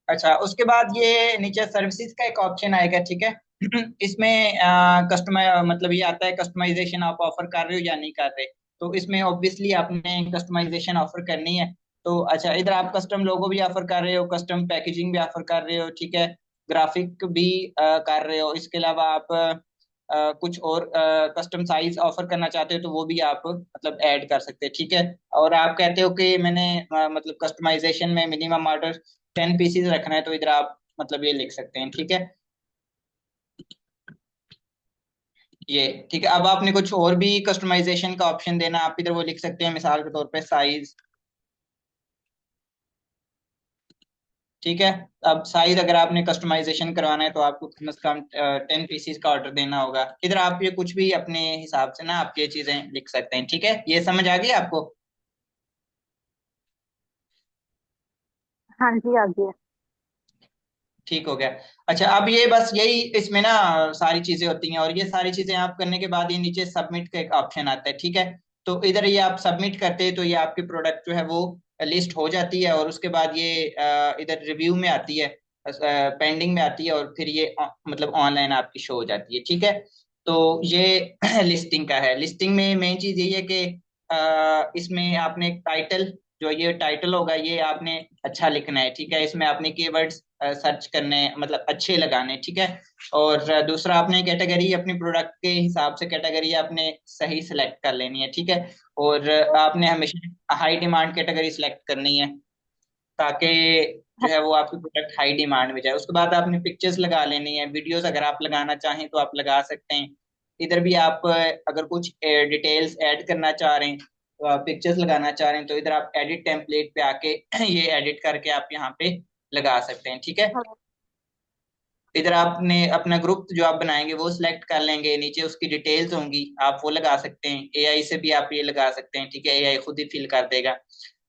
अच्छा, उसके बाद ये नीचे सर्विसेज का एक ऑप्शन आएगा, ठीक है। इसमें कस्टमाइ मतलब ये आता है कस्टमाइजेशन आप ऑफर कर रहे हो या नहीं कर रहे। तो इसमें ऑब्वियसली आपने कस्टमाइजेशन ऑफर करनी है। तो अच्छा, इधर आप कस्टम लोगो भी ऑफर कर रहे हो, कस्टम पैकेजिंग भी ऑफर कर रहे हो, ठीक है। ग्राफिक भी कर रहे हो। इसके अलावा आप कुछ और कस्टम साइज ऑफर करना चाहते हो तो वो भी आप मतलब ऐड कर सकते हैं, ठीक है। और आप कहते हो कि मैंने मतलब कस्टमाइजेशन में मिनिमम ऑर्डर 10 पीसीज रखना है, तो इधर आप मतलब ये लिख सकते हैं, ठीक है। ये ठीक है। अब आपने कुछ और भी कस्टमाइजेशन का ऑप्शन देना, आप इधर वो लिख सकते हैं, मिसाल के तौर पे साइज, ठीक है। अब साइज अगर आपने कस्टमाइजेशन करवाना है तो आपको कम से कम 10 पीसीज का ऑर्डर देना होगा। इधर आप ये कुछ भी अपने हिसाब से ना आप ये चीजें लिख सकते हैं, ठीक है। ये समझ आ गई आपको? हाँ जी, आ गया। ठीक हो गया। अच्छा, अब ये बस यही इसमें ना सारी चीजें होती हैं, और ये सारी चीजें आप करने के बाद ये नीचे सबमिट का एक ऑप्शन आता है, ठीक है। तो इधर ये आप सबमिट करते हैं तो ये आपकी प्रोडक्ट जो है वो लिस्ट हो जाती है, और उसके बाद ये इधर रिव्यू में आती है, पेंडिंग में आती है, और फिर ये मतलब ऑनलाइन आपकी शो हो जाती है, ठीक है। तो ये लिस्टिंग का है। लिस्टिंग में मेन चीज यही है कि इसमें आपने टाइटल, जो ये टाइटल होगा ये आपने अच्छा लिखना है, ठीक है। इसमें आपने कीवर्ड्स सर्च करने मतलब अच्छे लगाने, ठीक है। और दूसरा आपने कैटेगरी अपनी प्रोडक्ट के हिसाब से कैटेगरी आपने सही सिलेक्ट कर लेनी है, ठीक है। और आपने हमेशा हाई डिमांड कैटेगरी सिलेक्ट करनी है, ताकि जो है वो आपकी प्रोडक्ट हाई डिमांड में जाए। उसके बाद आपने पिक्चर्स लगा लेनी है, वीडियोस अगर आप लगाना चाहें तो आप लगा सकते हैं। इधर भी आप अगर कुछ डिटेल्स ऐड करना चाह रहे हैं तो आप पिक्चर्स लगाना चाह रहे हैं तो इधर आप एडिट टेम्पलेट पे आके ये एडिट करके आप यहाँ पे लगा सकते हैं, ठीक है। हाँ। इधर आपने अपना ग्रुप जो आप बनाएंगे वो सिलेक्ट कर लेंगे, नीचे उसकी डिटेल्स होंगी, आप वो लगा सकते हैं। एआई से भी आप ये लगा सकते हैं, ठीक है। एआई खुद ही फिल कर देगा।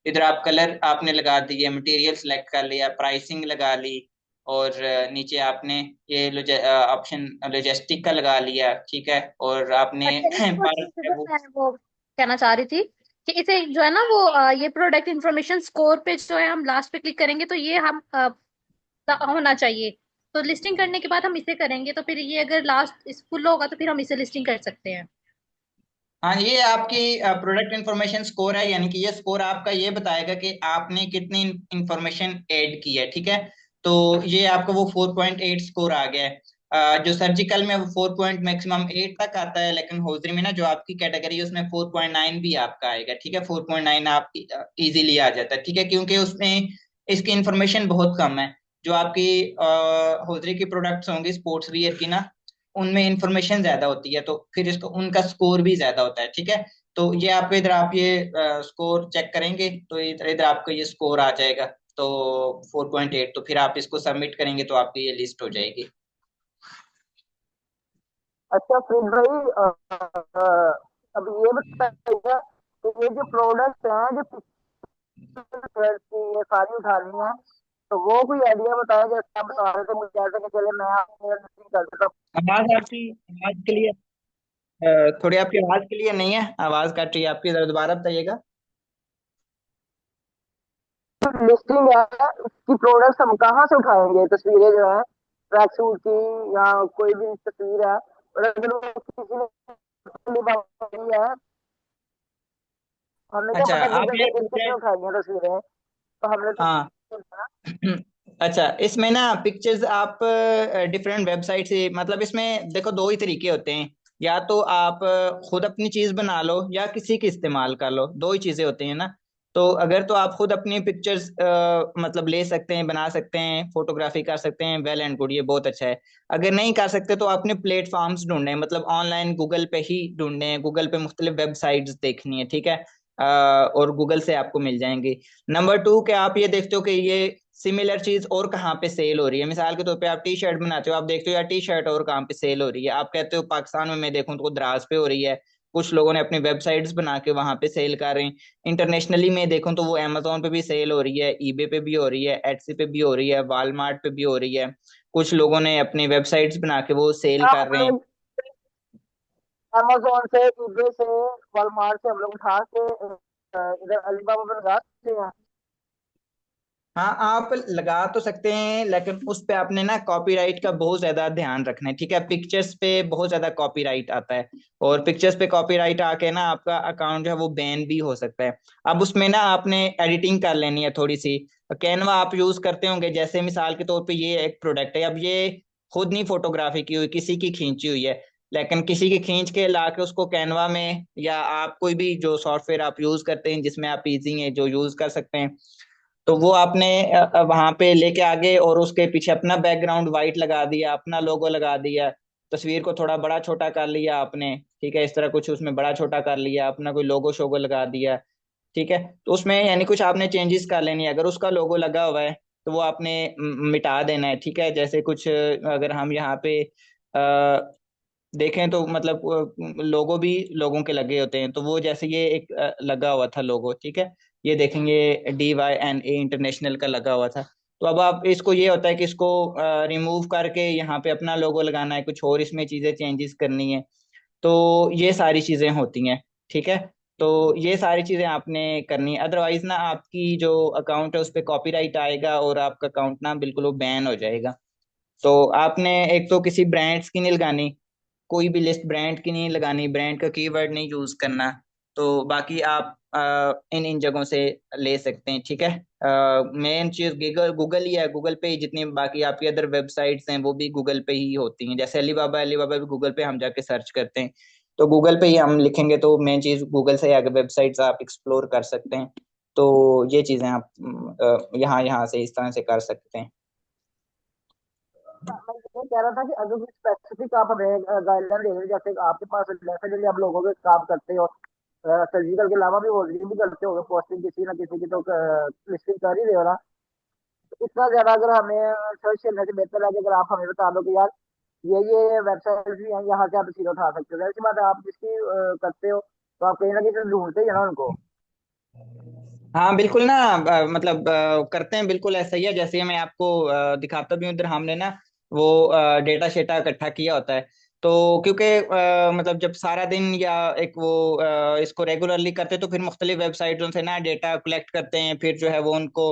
इधर आप कलर आपने लगा दिए, मटेरियल सिलेक्ट कर लिया, प्राइसिंग लगा ली, और नीचे आपने ये ऑप्शन लॉजिस्टिक का लगा लिया, ठीक है। और आपने अच्छा, एक और पर चीज जो मैं वो कहना चाह रही थी कि इसे जो है ना वो ये प्रोडक्ट इन्फॉर्मेशन स्कोर पे जो है हम लास्ट पे क्लिक करेंगे तो ये हम होना चाहिए। तो लिस्टिंग करने के बाद हम इसे करेंगे तो फिर ये अगर लास्ट इस फुल होगा तो फिर हम इसे लिस्टिंग कर सकते हैं। हाँ, ये आपकी प्रोडक्ट इंफॉर्मेशन स्कोर है, यानी कि ये स्कोर आपका ये बताएगा कि आपने कितनी इंफॉर्मेशन ऐड की है, ठीक है। तो ये आपका वो 4.8 स्कोर आ गया है। जो सर्जिकल में वो 4 मैक्सिमम 8 तक आता है, लेकिन होजरी में ना जो आपकी कैटेगरी है उसमें 4.9 भी आपका आएगा, ठीक है। 4.9 आप इजीली आ जाता है, ठीक है, क्योंकि उसमें इसकी इंफॉर्मेशन बहुत कम है। जो आपकी होजरी की प्रोडक्ट्स होंगी स्पोर्ट्स वियर की ना, उनमें इंफॉर्मेशन ज्यादा होती है, तो फिर इसको उनका स्कोर भी ज्यादा होता है, ठीक है। तो ये आपको इधर आप ये स्कोर चेक करेंगे तो इधर इधर आपको ये स्कोर आ जाएगा। तो 4.8, तो फिर आप इसको सबमिट करेंगे तो आपकी ये लिस्ट हो जाएगी। अच्छा फ्रीद भाई, अब ये बताइएगा कि ये जो प्रोडक्ट हैं जो पिक्चर की ये सारी उठानी है, तो वो कोई आइडिया बताया जैसे आप बता रहे थे मुझे, जैसे कि चले मैं आपको लिस्टिंग कर देता आवाज आपकी आवाज क्लियर थोड़ी आपकी आवाज क्लियर नहीं है, आवाज कट रही है आपकी, जरा दोबारा बताइएगा। हूँ। लिस्टिंग है इसकी, प्रोडक्ट्स हम कहाँ से उठाएंगे, तस्वीरें जो है ट्रैक सूट की या कोई भी तस्वीर है, और अगर वो किसी ने बनाई है, हमने क्या अच्छा, पता आप गूगल ये पे पूछ रहे किसने हैं। उठाई हैं तस्वीरें, तो हमने तो हाँ। अच्छा, इसमें ना पिक्चर्स आप डिफरेंट वेबसाइट से मतलब इसमें देखो दो ही तरीके होते हैं। या तो आप खुद अपनी चीज बना लो या किसी की इस्तेमाल कर लो, दो ही चीजें होती हैं ना। तो अगर तो आप खुद अपनी पिक्चर्स मतलब ले सकते हैं, बना सकते हैं, फोटोग्राफी कर सकते हैं, वेल एंड गुड, ये बहुत अच्छा है। अगर नहीं कर सकते तो आपने प्लेटफॉर्म्स ढूंढने हैं, मतलब ऑनलाइन गूगल पे ही ढूंढने हैं, गूगल पे मुख्तलिफ वेबसाइट्स देखनी है, ठीक है। और गूगल से आपको मिल जाएंगी। नंबर टू के आप ये देखते हो कि ये सिमिलर चीज और कहाँ पे सेल हो रही है। मिसाल के तौर पे आप टी शर्ट बनाते हो, आप देखते हो यार टी शर्ट और कहाँ पे सेल हो रही है, आप कहते हो पाकिस्तान में मैं देखूं तो द्रास पे हो रही है। कुछ लोगों ने अपनी वेबसाइट्स बना के वहां पे सेल कर रहे हैं। इंटरनेशनली में देखूं तो वो अमेजोन पे भी सेल हो रही है, ईबे पे भी हो रही है, एटसी पे भी हो रही है, वालमार्ट पे भी हो रही है। कुछ लोगों ने अपनी वेबसाइट्स बना के वो सेल हाँ, कर हम रहे हैं। लोग अमेजोन से, ईबे से, वॉलमार्ट से हम लोग उठा के इधर अलीबाबा पे लगा सकते हैं। हाँ आप लगा तो सकते हैं, लेकिन उस पे आपने ना कॉपीराइट का बहुत ज्यादा ध्यान रखना है, ठीक है। पिक्चर्स पे बहुत ज्यादा कॉपीराइट आता है, और पिक्चर्स पे कॉपीराइट आके ना आपका अकाउंट जो है वो बैन भी हो सकता है। अब उसमें ना आपने एडिटिंग कर लेनी है थोड़ी सी। कैनवा आप यूज करते होंगे, जैसे मिसाल के तौर पे ये एक प्रोडक्ट है, अब ये खुद नहीं फोटोग्राफी की हुई, किसी की खींची हुई है, लेकिन किसी की खींच के ला के उसको कैनवा में, या आप कोई भी जो सॉफ्टवेयर आप यूज करते हैं जिसमें आप इजी है जो यूज कर सकते हैं, तो वो आपने वहां पे लेके आ गए और उसके पीछे अपना बैकग्राउंड वाइट लगा दिया, अपना लोगो लगा दिया, तस्वीर को थोड़ा बड़ा छोटा कर लिया आपने, ठीक है, इस तरह कुछ उसमें बड़ा छोटा कर लिया, अपना कोई लोगो शोगो लगा दिया, ठीक है। तो उसमें यानी कुछ आपने चेंजेस कर लेनी है। अगर उसका लोगो लगा हुआ है तो वो आपने मिटा देना है, ठीक है। जैसे कुछ अगर हम यहाँ पे देखें तो मतलब लोगो भी लोगों के लगे होते हैं, तो वो जैसे ये एक लगा हुआ था लोगो, ठीक है, ये देखेंगे DYNA इंटरनेशनल का लगा हुआ था। तो अब आप इसको, ये होता है कि इसको रिमूव करके यहाँ पे अपना लोगो लगाना है, कुछ और इसमें चीजें चेंजेस करनी है, तो ये सारी चीजें होती हैं, ठीक है। तो ये सारी चीजें आपने करनी है, अदरवाइज ना आपकी जो अकाउंट है उस पर कॉपीराइट आएगा और आपका अकाउंट ना बिल्कुल वो बैन हो जाएगा। तो आपने एक तो किसी ब्रांड्स की नहीं लगानी, कोई भी लिस्ट ब्रांड की नहीं लगानी, ब्रांड का कीवर्ड नहीं यूज करना। तो बाकी आप इन इन जगहों से ले सकते हैं, ठीक है। मेन चीज गूगल गूगल ही है, गूगल पे ही जितनी बाकी आपकी अदर वेबसाइट्स हैं वो भी गूगल पे ही होती हैं। जैसे अलीबाबा, अलीबाबा भी गूगल पे हम जाके सर्च करते हैं, तो गूगल पे ही हम लिखेंगे तो मेन चीज गूगल से आगे वेबसाइट्स आप एक्सप्लोर कर सकते हैं। तो ये चीजें आप यहाँ यहाँ से इस तरह से कर सकते हैं। मैं ये कह रहा था कि अगर कोई स्पेसिफिक आप हमें गाइडलाइन दे रहे हैं, जैसे आपके पास डेफिनेटली आप लोगों के काम करते हो, सर्जिकल के अलावा भी और भी करते हो पोस्टिंग किसी ना किसी की, तो लिस्टिंग कर ही रहे हो ना। तो इतना ज्यादा अगर हमें सर्च करने से बेहतर है कि अगर आप हमें बता दो कि यार ये वेबसाइट भी हैं, यहाँ से आप सीधा उठा सकते हो। ऐसी बात है, आप जिसकी करते हो तो आप कहीं ना कहीं ढूंढते ही है ना उनको। हाँ बिल्कुल ना, मतलब करते हैं, बिल्कुल ऐसा ही है। जैसे मैं आपको दिखाता भी हूँ, इधर हमने ना वो डेटा शेटा इकट्ठा किया होता है। तो क्योंकि मतलब जब सारा दिन या एक वो इसको रेगुलरली करते, तो फिर मुख्तलिफ वेबसाइटों से ना डेटा कलेक्ट करते हैं, फिर जो है वो उनको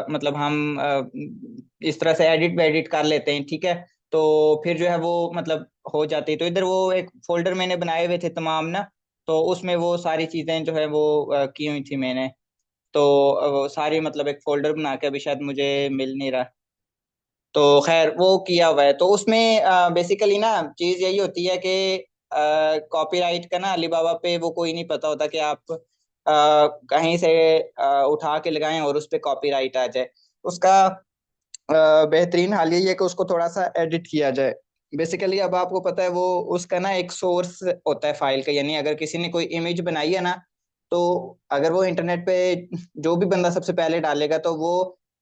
मतलब हम इस तरह से एडिट वेडिट कर लेते हैं, ठीक है। तो फिर जो है वो मतलब हो जाती है। तो इधर वो एक फोल्डर मैंने बनाए हुए थे तमाम ना, तो उसमें वो सारी चीजें जो है वो की हुई थी मैंने। तो वो सारी मतलब एक फोल्डर बना के, अभी शायद मुझे मिल नहीं रहा, तो खैर वो किया हुआ है। तो उसमें बेसिकली ना चीज यही होती है कि कॉपीराइट का ना अलीबाबा पे वो कोई नहीं पता होता कि आप कहीं से उठा के लगाएं और उस पे कॉपीराइट आ जाए। उसका बेहतरीन हाल यही है कि उसको थोड़ा सा एडिट किया जाए। बेसिकली अब आपको पता है वो उसका ना एक सोर्स होता है फाइल का, यानी अगर किसी ने कोई इमेज बनाई है ना, तो अगर वो इंटरनेट पे जो भी बंदा सबसे पहले डालेगा तो वो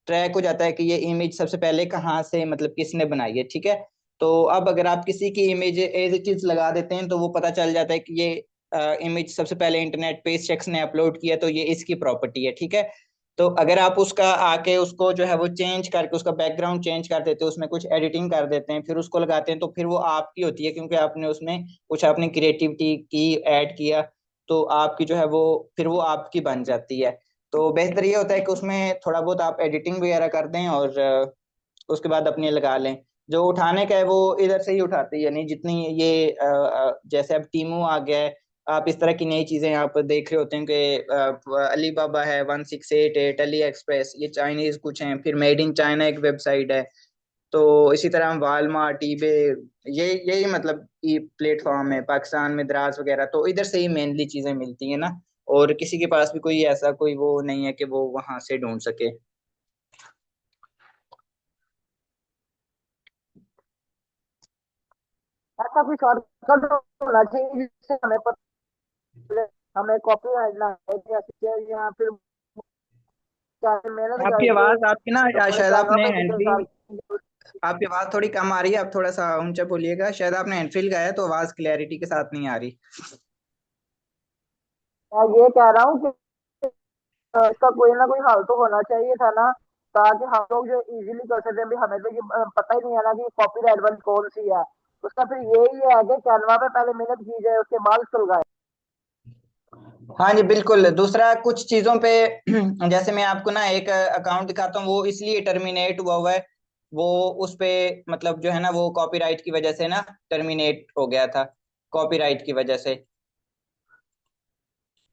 ट्रैक हो जाता है कि ये इमेज सबसे पहले कहाँ से, मतलब किसने बनाई है, ठीक है। तो अब अगर आप किसी की इमेज एज इट इज लगा देते हैं तो वो पता चल जाता है कि ये इमेज सबसे पहले इंटरनेट पे इस शख्स ने अपलोड किया, तो ये इसकी प्रॉपर्टी है, ठीक है। तो अगर आप उसका आके उसको जो है वो चेंज करके उसका बैकग्राउंड चेंज कर देते हैं, उसमें कुछ एडिटिंग कर देते हैं, फिर उसको लगाते हैं, तो फिर वो आपकी होती है, क्योंकि आपने उसमें कुछ आपने क्रिएटिविटी की, ऐड किया, तो आपकी जो है वो फिर वो आपकी बन जाती है। तो बेहतर ये होता है कि उसमें थोड़ा बहुत आप एडिटिंग वगैरह कर दें और उसके बाद अपने लगा लें। जो उठाने का है वो इधर से ही उठाते हैं, यानी जितनी ये जैसे अब टीमू आ गया है, आप इस तरह की नई चीजें यहाँ पर देख रहे होते हैं कि अलीबाबा है, 1688, अली एक्सप्रेस, ये चाइनीज कुछ हैं, फिर मेड इन चाइना एक वेबसाइट है। तो इसी तरह हम वालमार्ट, ईबे, ये यही मतलब ई प्लेटफॉर्म है पाकिस्तान में, द्रास वगैरह, तो इधर से ही मेनली चीजें मिलती हैं ना। और किसी के पास भी कोई ऐसा कोई वो नहीं है कि वो वहां से ढूंढ सके। ऐसा कोई शॉर्टकट होना चाहिए जिससे हमें पता चले, हमें कॉपी ना है या फिर क्या मेहनत आपकी करके आवाज आपकी ना अपने शायद कैनवा आपने पे हैंड कितने फ्री, साल। आपकी आवाज थोड़ी कम आ रही है, आप थोड़ा सा ऊंचा बोलिएगा, शायद आपने हैंड फ्री लगाया है, तो आवाज क्लैरिटी के साथ नहीं आ रही। मैं ये कह रहा हूँ कि इसका कोई ना कोई हल तो होना चाहिए था ना, ताकि हम लोग जो इजीली कर सकते हैं। भी हमें तो ये पता ही नहीं है ना कि कॉपीराइट वाली कौन सी है। उसका फिर यही है कि कैनवा पे पहले मेहनत की जाए, उसके बाद उसको लगाए। हाँ जी बिल्कुल। दूसरा कुछ चीजों पे जैसे मैं आपको ना एक अकाउंट दिखाता हूँ, वो इसलिए टर्मिनेट हुआ हुआ है। वो उस पे मतलब जो है ना वो कॉपीराइट की वजह से ना टर्मिनेट हो गया था, कॉपीराइट की वजह से।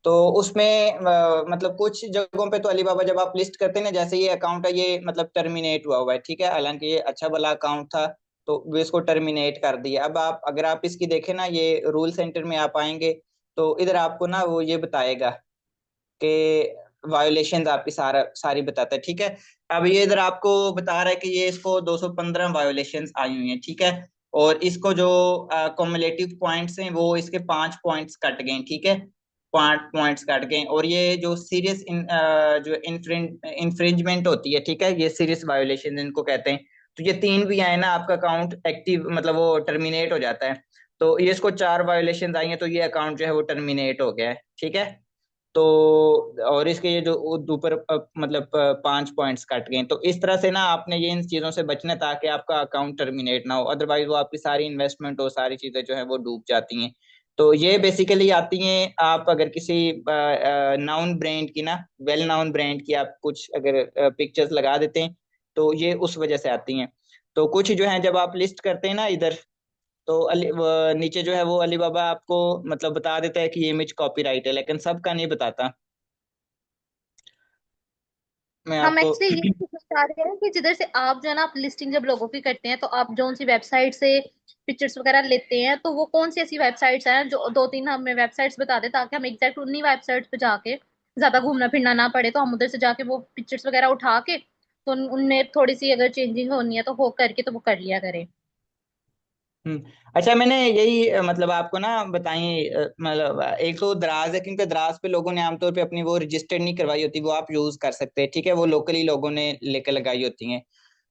तो उसमें मतलब कुछ जगहों पे तो अलीबाबा जब आप लिस्ट करते हैं ना, जैसे ये अकाउंट है ये मतलब टर्मिनेट हुआ हुआ है, ठीक है, हालांकि ये अच्छा भला अकाउंट था, तो वो इसको टर्मिनेट कर दिया। अब आप अगर आप इसकी देखें ना, ये रूल सेंटर में आप आएंगे तो इधर आपको ना वो ये बताएगा कि वायोलेशंस आपकी सारी बताता है, ठीक है। अब ये इधर आपको बता रहा है कि ये इसको 215 वायोलेशंस आई हुई हैं, ठीक है। और इसको जो कॉमुलेटिव पॉइंट्स हैं वो इसके 5 पॉइंट्स कट गए हैं, ठीक है। 5 पॉइंट्स कट गए, और ये जो सीरियस जो इन्फ्रिंजमेंट होती है, ठीक है, ये सीरियस वायोलेशन इनको कहते हैं। तो ये तीन भी आए ना, आपका अकाउंट एक्टिव मतलब वो टर्मिनेट हो जाता है। तो ये इसको 4 वायोलेशन आई हैं, तो ये अकाउंट जो है वो टर्मिनेट हो गया है, ठीक है। तो और इसके ये जो ऊपर मतलब 5 पॉइंट्स कट गए, तो इस तरह से ना आपने ये इन चीजों से बचना है, ताकि आपका अकाउंट टर्मिनेट ना हो, अदरवाइज वो आपकी सारी इन्वेस्टमेंट और सारी चीजें जो है वो डूब जाती हैं। तो ये बेसिकली आती हैं, आप अगर किसी नाउन ब्रांड की ना, वेल नाउन ब्रांड की आप कुछ अगर पिक्चर्स लगा देते हैं, तो ये उस वजह से आती हैं। तो कुछ जो है जब आप लिस्ट करते हैं ना इधर, तो नीचे जो है वो अलीबाबा आपको मतलब बता देता है कि ये इमेज कॉपीराइट है, लेकिन सबका नहीं बताता। मैं हम आपको एक्चुअली ये पूछना चाह रहे हैं कि जिधर से आप जो है ना आप लिस्टिंग जब लोगों की करते हैं तो आप जो सी वेबसाइट से पिक्चर्स वगैरह लेते हैं, तो वो कौन सी ऐसी वेबसाइट्स हैं, जो दो तीन हमें वेबसाइट्स बता दें ताकि हम एग्जैक्ट उन्हीं वेबसाइट्स पे जाके ज्यादा घूमना फिरना ना पड़े, तो हम उधर से जाके वो पिक्चर्स वगैरह उठा के तो उनमें थोड़ी सी अगर चेंजिंग होनी है तो हो करके तो वो कर लिया करें। अच्छा, मैंने यही मतलब आपको ना बताई मतलब एक तो दराज है, क्योंकि दराज पे लोगों ने आमतौर पे अपनी वो रजिस्टर्ड नहीं करवाई होती, वो आप यूज कर सकते हैं, ठीक है, वो लोकली लोगों ने लेकर लगाई होती हैं।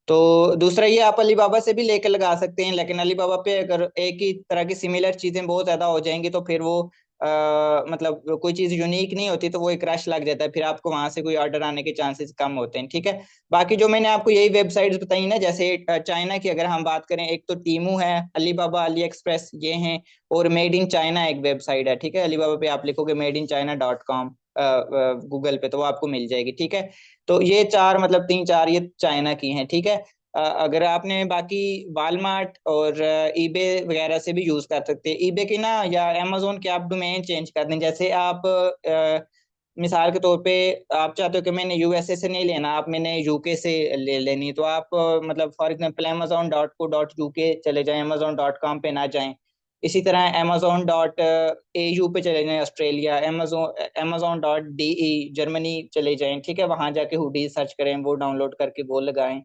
तो दूसरा ये आप अलीबाबा से भी लेकर लगा सकते हैं, लेकिन अलीबाबा पे अगर एक ही तरह की सिमिलर चीजें बहुत ज्यादा हो जाएंगी तो फिर वो मतलब कोई चीज यूनिक नहीं होती, तो वो एक रश लग जाता है, फिर आपको वहां से कोई ऑर्डर आने के चांसेस कम होते हैं, ठीक है। बाकी जो मैंने आपको यही वेबसाइट्स बताई ना, जैसे चाइना की अगर हम बात करें, एक तो टीमू है, अलीबाबा, अली एक्सप्रेस, ये हैं। और मेड इन चाइना एक वेबसाइट है, ठीक है, अलीबाबा पे आप लिखोगे made in china.com गूगल पे, तो वो आपको मिल जाएगी, ठीक है। तो ये चार मतलब तीन चार ये चाइना की हैं, ठीक है। अगर आपने बाकी वालमार्ट और ईबे वगैरह से भी यूज कर सकते हैं, ईबे की ना या अमेजोन के आप डोमेन चेंज कर दें, जैसे आप मिसाल के तौर पे आप चाहते हो कि मैंने यूएसए से नहीं लेना, आप मैंने यूके से ले लेनी, तो आप मतलब फॉर एग्जांपल amazon.co.uk चले जाएं, amazon.com पे ना जाएं। इसी तरह amazon.au पे चले जाएं ऑस्ट्रेलिया, amazon.de जर्मनी चले जाएं, ठीक है, वहां जाके हुडी सर्च करें, वो डाउनलोड करके वो लगाएं।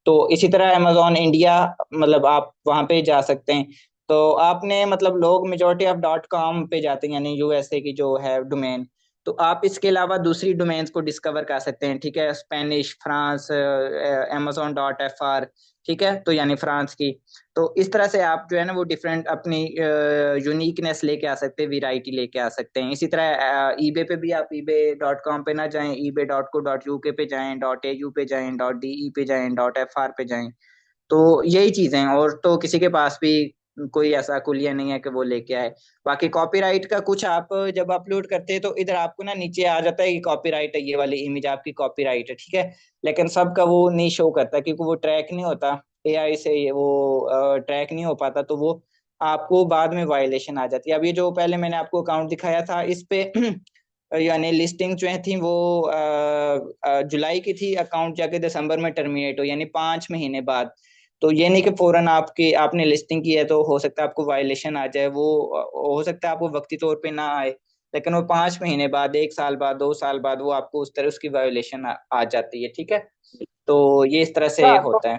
तो इसी तरह अमेजोन इंडिया मतलब आप वहां पे जा सकते हैं। तो आपने मतलब लोग मेजोरिटी ऑफ .com पे जाते हैं, यानी यूएसए की जो है डोमेन। तो आप इसके अलावा दूसरी डोमेन्स को डिस्कवर कर सकते हैं, ठीक है, स्पेनिश, फ्रांस, amazon.fr, ठीक है, तो यानी फ्रांस की। तो इस तरह से आप जो है ना वो डिफरेंट अपनी यूनिकनेस लेके आ सकते हैं, वैरायटी लेके आ सकते हैं। इसी तरह ईबे पे भी आप ईबे.com पे ना जाएं, ईबे.co.uk पे जाएं, .au पे जाएं, .de पे जाएं, .fr पे जाएं। तो यही चीजें हैं, और तो किसी के पास भी कोई ऐसा कुलिया नहीं है कि वो लेके आए। बाकी कॉपीराइट का कुछ आप जब अपलोड करते हैं तो इधर आपको ना नीचे आ जाता है कि कॉपीराइट है, ये वाली इमेज आपकी कॉपीराइट है, ठीक है। लेकिन सबका वो नहीं शो करता, क्योंकि वो ट्रैक नहीं होता एआई से, ये वो ट्रैक नहीं हो पाता, तो वो आपको बाद में वायलेशन आ जाती है। अब ये जो पहले मैंने आपको अकाउंट दिखाया था इस पे यानी लिस्टिंग जो थी वो जुलाई की थी, अकाउंट जाके दिसंबर में टर्मिनेट हो, यानी 5 महीने बाद। तो ये नहीं कि फौरन आपकी आपने लिस्टिंग की है तो हो सकता है आपको वायलेशन आ जाए, वो हो सकता है आपको वक्ती तौर पे ना आए, लेकिन वो 5 महीने बाद, 1 साल बाद, 2 साल बाद वो आपको उस तरह उसकी वायोलेशन आ जाती है, ठीक है। तो ये इस तरह से अच्छा, तो होता है।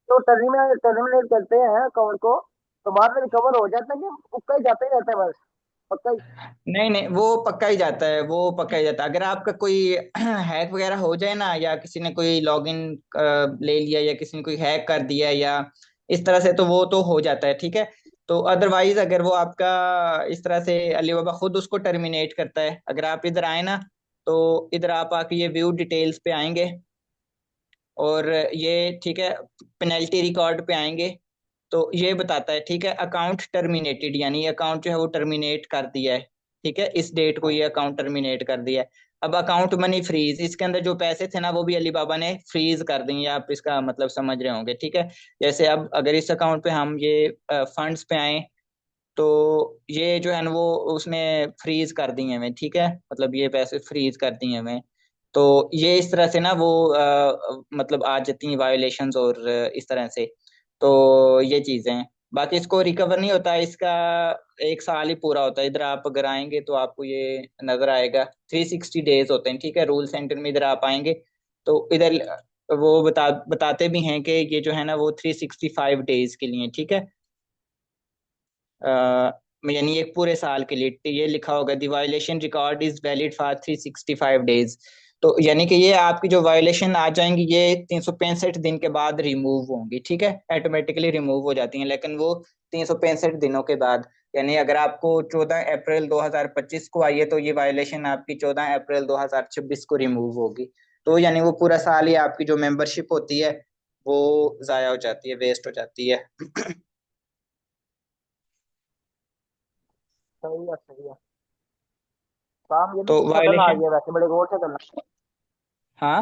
तो टर्मिनेट टर्मिनेट करते हैं अकाउंट को तो बाद में रिकवर हो जाता है कि उसका ही जाते ही रहता है बस, पक्का ही। नहीं नहीं, वो पक्का ही जाता है, वो पक्का ही जाता है। अगर आपका कोई हैक वगैरह हो जाए ना, या किसी ने कोई लॉगिन ले लिया, या किसी ने कोई हैक कर दिया, या इस तरह से, तो वो तो हो जाता है, ठीक है। तो अदरवाइज अगर वो आपका इस तरह से अलीबाबा खुद उसको टर्मिनेट करता है, अगर आप इधर आए ना, तो इधर आप आके ये व्यू डिटेल्स पे आएंगे, और ये ठीक है पेनल्टी रिकॉर्ड पे आएंगे, तो ये बताता है, ठीक है, अकाउंट टर्मिनेटेड, यानी अकाउंट जो है वो टर्मिनेट कर दिया है। ठीक है, इस डेट को ये अकाउंट टर्मिनेट कर दिया है। अब अकाउंट मनी फ्रीज, इसके अंदर जो पैसे थे ना वो भी अलीबाबा ने फ्रीज कर दिए, आप इसका मतलब समझ रहे होंगे, ठीक है। जैसे अब अगर इस अकाउंट पे हम ये फंड्स पे आए, तो ये जो है ना वो उसने फ्रीज कर दिए हमें, ठीक है, मतलब ये पैसे फ्रीज कर दिए हमें। तो ये इस तरह से ना वो मतलब आ जाती हैं वायोलेशंस, और इस तरह से। तो ये चीजें हैं, बाकी इसको रिकवर नहीं होता है, इसका 1 साल ही पूरा होता है। इधर आप अगर आएंगे तो आपको ये नजर आएगा, 360 डेज होते हैं, ठीक है, रूल सेंटर में इधर आप आएंगे तो इधर वो बताते भी हैं कि ये जो है ना वो 365 डेज के लिए, ठीक है। यानी एक पूरे साल के लिए, तो ये लिखा होगा the violation record is valid for 365 days. तो यानी कि ये आपकी जो वायोलेशन आ जाएंगी ये 365 दिन के बाद रिमूव होंगी, ठीक है, ऑटोमेटिकली रिमूव हो जाती हैं, लेकिन वो 365 दिनों के बाद। यानी अगर आपको 14 अप्रैल 2025 को आई है तो ये वायोलेशन आपकी 14 अप्रैल 2026 को रिमूव होगी। तो यानी वो पूरा साल ही आपकी जो मेंबरशिप होती है वो जाया हो जाती है, वेस्ट हो जाती है। सही है, सही है। काम ये भी तो खतरनाक वायोलेशन, है, वैसे बड़े गौर से करना। हाँ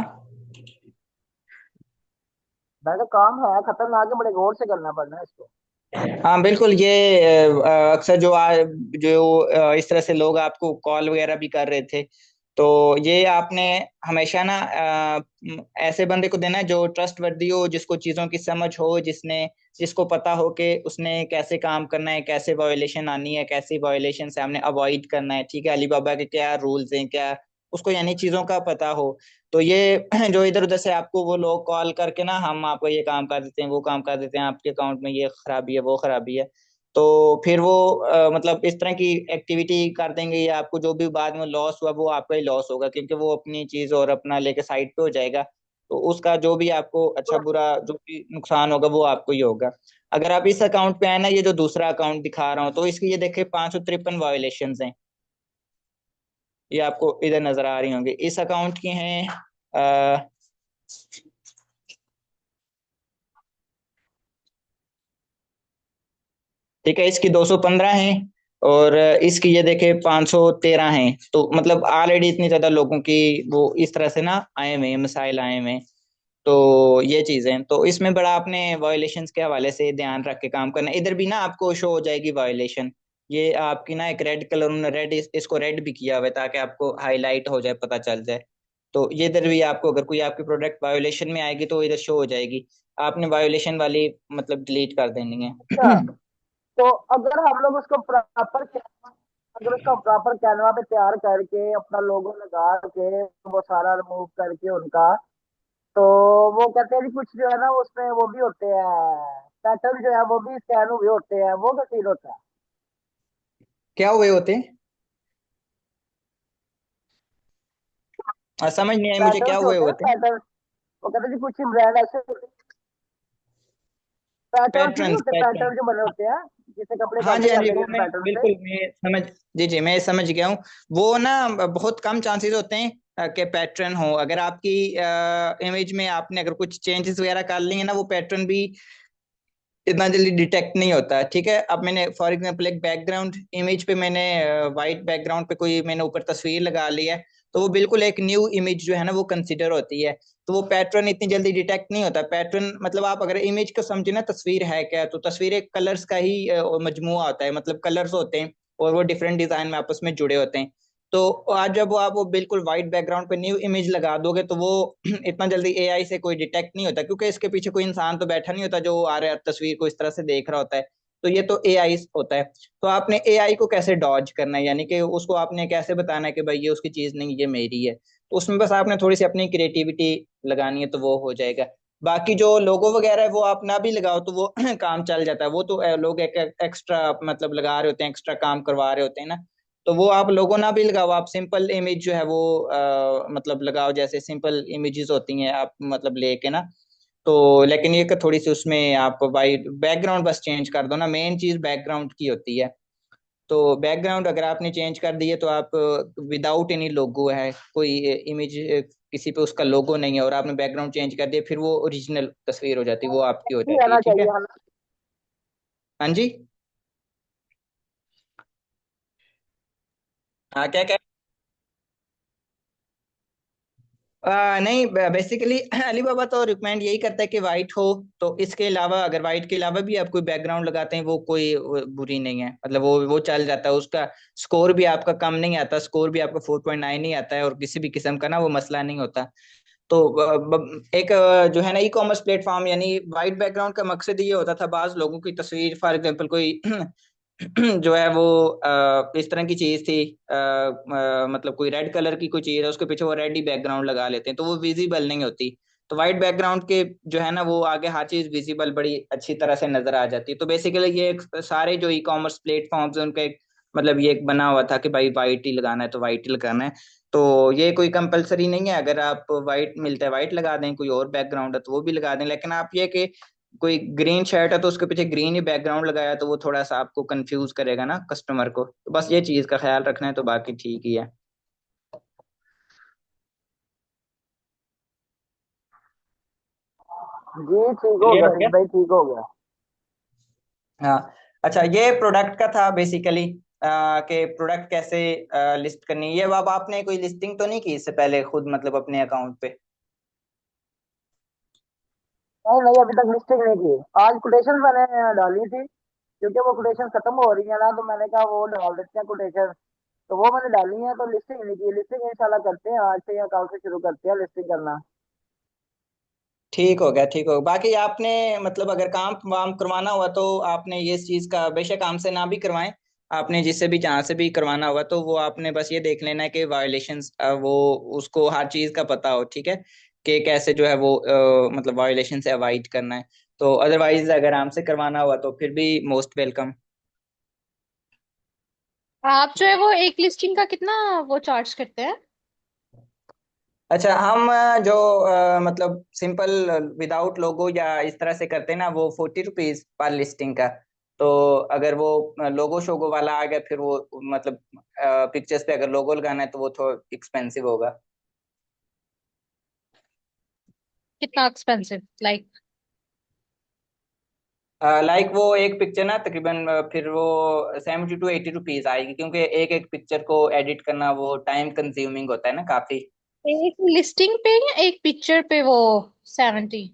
मैंने काम है खतरनाक है, बड़े गौर से करना पड़ना है इसको। हाँ बिल्कुल, ये अक्सर जो इस तरह से लोग आपको कॉल वगैरह भी कर रहे थे, तो ये आपने हमेशा ना ऐसे बंदे को देना है जो ट्रस्ट वर्दी हो, जिसको चीज़ों की समझ हो, जिसको पता हो कि उसने कैसे काम करना है, कैसे वायोलेशन आनी है, कैसी वायोलेशन से हमने अवॉइड करना है, ठीक है, अलीबाबा के क्या रूल्स हैं, क्या उसको यानी चीज़ों का पता हो। तो ये जो इधर उधर से आपको वो लोग कॉल करके ना हम आपको ये काम कर देते हैं, वो काम कर देते हैं, आपके अकाउंट में ये खराबी है, वो खराबी है, तो फिर वो मतलब इस तरह की एक्टिविटी कर देंगे, या आपको जो भी बाद में लॉस हुआ वो आपका ही लॉस होगा, क्योंकि वो अपनी चीज और अपना लेके साइड पे हो जाएगा। तो उसका जो भी आपको अच्छा बुरा जो भी नुकसान होगा वो आपको ही होगा। अगर आप इस अकाउंट पे आए ना, ये जो दूसरा अकाउंट दिखा रहा हूँ, तो इसकी ये देखिए 553 वायोलेशन हैं, ये आपको इधर नजर आ रही होंगी, इस अकाउंट की हैं ठीक है, इसकी 215 हैं, और इसकी ये देखे 513 हैं। तो मतलब ऑलरेडी इतनी ज्यादा लोगों की वो इस तरह से ना आए हुए हैं, मिसाइल आए हुए हैं। तो ये चीजें, तो इसमें बड़ा आपने वायोलेशंस के हवाले से ध्यान रख के काम करना है। इधर भी ना आपको शो हो जाएगी वायोलेशन, ये आपकी ना एक रेड कलर, उन्होंने रेड इसको रेड भी किया हुआ है ताकि आपको हाईलाइट हो जाए, पता चल जाए। तो ये इधर भी आपको अगर कोई आपकी प्रोडक्ट वायोलेशन में आएगी तो इधर शो हो जाएगी, आपने वायोलेशन वाली मतलब डिलीट कर देनी अच्छा, है। तो अगर हम लोग उसको प्रॉपर, अगर उसका प्रॉपर कैनवा पे तैयार करके अपना लोगो लगा के वो सारा रिमूव करके उनका, तो वो कहते हैं कि कुछ जो है ना उसमें वो भी होते हैं, पैटर्न जो है वो भी स्कैन हुए होते हैं, वो क्या सीन होता है? क्या हुए होते हैं? समझ नहीं आई मुझे, पैटर्न क्या जो हुए होते हैं होते हैं? पैटर्न, वो कहते हैं कि कुछ ब्रांड ऐसे पैटर्न नहीं पैटर्न्स, होते, पैटर्न, पैटर्न जो बने होते हैं, जैसे कपड़े हाँ जी कॉपी हाँ कर जी, लेंगे वो जैसे मैं पैटर्न से। बिल्कुल मैं समझ, जी जी मैं समझ गया हूँ। वो ना बहुत कम चांसेस होते हैं कि पैटर्न हो। अगर आपकी इमेज में आपने अगर कुछ चेंजेस वगैरह कर लिए हैं ना, वो पैटर्न भी इतना जल्दी डिटेक्ट नहीं होता, ठीक है। अब मैंने फॉर एग्जांपल एक बैकग्राउंड इमेज पे मैंने वाइट बैकग्राउंड पे कोई मैंने ऊपर तस्वीर लगा ली है, तो वो बिल्कुल एक न्यू इमेज जो है ना वो कंसिडर होती है। तो वो पैटर्न इतनी जल्दी डिटेक्ट नहीं होता। पैटर्न मतलब आप अगर इमेज को समझे ना, तस्वीर है क्या, तो तस्वीर एक कलर्स का ही मजमुआ होता है, मतलब कलर्स होते हैं और वो डिफरेंट डिजाइन में आपस में जुड़े होते हैं। तो आज जब आप वो बिल्कुल व्हाइट बैकग्राउंड पे न्यू इमेज लगा दोगे तो वो इतना जल्दी एआई से कोई डिटेक्ट नहीं होता, क्योंकि इसके पीछे कोई इंसान तो बैठा नहीं होता जो आ रहा है तस्वीर को इस तरह से देख रहा होता है। तो ये तो एआई होता है। तो आपने एआई को कैसे डॉज करना है, यानी कि उसको आपने कैसे बताना है कि भाई ये उसकी चीज नहीं, ये मेरी है। तो उसमें बस आपने थोड़ी सी अपनी क्रिएटिविटी लगानी है तो वो हो जाएगा। बाकी जो लोगो वगैरह है वो आप ना भी लगाओ तो वो काम चल जाता है। वो तो लोग एक एक्स्ट्रा मतलब लगा रहे होते हैं, एक्स्ट्रा काम करवा रहे होते हैं ना। तो वो आप लोगो ना भी लगाओ, आप सिंपल इमेज जो है वो मतलब लगाओ, जैसे सिंपल इमेजेस होती हैं आप मतलब लेके ना। तो लेकिन ये कि थोड़ी सी उसमें आप वाइट बैकग्राउंड बस चेंज कर दो ना, मेन चीज बैकग्राउंड की होती है। तो बैकग्राउंड अगर आपने चेंज कर दिए तो आप विदाउट एनी लोगो है, कोई इमेज किसी पे उसका लोगो नहीं है, और आपने बैकग्राउंड चेंज कर दिया, फिर वो ओरिजिनल तस्वीर हो जाती है, वो आपकी हो नहीं जाती है, रहना ठीक चाहिए है। हमें। हाँ जी। हाँ क्या क्या। नहीं, बेसिकली अलीबाबा तो रिकमेंड यही करता है कि वाइट हो। तो इसके अलावा अगर वाइट के अलावा भी आप कोई बैकग्राउंड लगाते हैं, वो कोई वो बुरी नहीं है, मतलब वो चल जाता है। उसका स्कोर भी आपका कम नहीं आता, स्कोर भी आपका 4.9 ही आता है, और किसी भी किस्म का ना वो मसला नहीं होता। तो एक जो है ना ई कॉमर्स प्लेटफॉर्म, यानी वाइट बैकग्राउंड का मकसद ये होता था, बाज लोगों की तस्वीर फॉर एग्जांपल कोई जो है वो इस तरह की चीज थी, मतलब कोई रेड कलर की कोई चीज है, उसके पीछे वो रेड ही बैकग्राउंड लगा लेते हैं, तो वो विजिबल नहीं होती। तो वाइट बैकग्राउंड के जो है ना वो आगे हर चीज विजिबल बड़ी अच्छी तरह से नजर आ जाती है। तो बेसिकली ये एक सारे जो ई कॉमर्स प्लेटफॉर्म्स हैं उनका एक मतलब ये एक बना हुआ था कि भाई वाइट ही लगाना है तो वाइट ही लगाना है। तो ये कोई कंपलसरी नहीं है, अगर आप वाइट मिलता है वाइट लगा दें, कोई और बैकग्राउंड है तो वो भी लगा दें। लेकिन आप ये कि कोई ग्रीन शर्ट है तो उसके पीछे ग्रीन ही बैकग्राउंड लगाया तो वो थोड़ा सा आपको कंफ्यूज करेगा ना कस्टमर को। तो बस ये चीज का ख्याल रखना है, तो बाकी ठीक ही है। जी ठीक हो क्लियर गया, हो गया। भाई ठीक हो गया। हाँ। अच्छा, ये प्रोडक्ट का था बेसिकली, कि प्रोडक्ट कैसे लिस्ट करनी है। ये अब आपने कोई लिस्टिंग तो नहीं की इससे पहले खुद, मतलब अपने अकाउंट पे? नहीं नहीं, अभी तक लिस्टिंग नहीं की। आज कोटेशन मैंने डाली थी, क्योंकि वो कोटेशन खत्म हो रही है ना, तो मैंने कहा वो डाल देते हैं कोटेशन। तो वो मैंने डाली है, तो लिस्टिंग नहीं की। लिस्टिंग इंशाल्लाह करते हैं, आज से या कल से शुरू करते हैं लिस्टिंग करना। ठीक हो गया, ठीक हो गया। बाकी आपने मतलब अगर काम वाम करवाना हुआ तो आपने ये इस चीज का बेशक काम से ना भी करवाएं, आपने जिससे भी जहाँ से भी करवाना हुआ तो वो आपने बस ये देख लेना है कि वायोलेशंस वो उसको हर चीज का पता हो, ठीक है, कि कैसे जो है वो मतलब वायोलेशन से अवॉइड करना है। तो अदरवाइज अगर हमसे करवाना हुआ तो फिर भी मोस्ट वेलकम। आप जो है वो एक लिस्टिंग का कितना वो चार्ज करते हैं? अच्छा, हम जो मतलब सिंपल विदाउट लोगो या इस तरह से करते हैं ना, वो 40 रुपीज पर लिस्टिंग का। तो अगर वो लोगो शोगो वाला आ गया फिर वो मतलब पिक्चर्स पे अगर लोगो लगाना है तो वो थोड़ा एक्सपेंसिव होगा। कितना एक्सपेंसिव लाइक? लाइक वो एक पिक्चर ना तकरीबन फिर वो 70 to 80 रुपीज आएगी, क्योंकि एक एक पिक्चर को एडिट करना वो टाइम कंज्यूमिंग होता है ना काफी। एक लिस्टिंग पे या एक पिक्चर पे वो 70?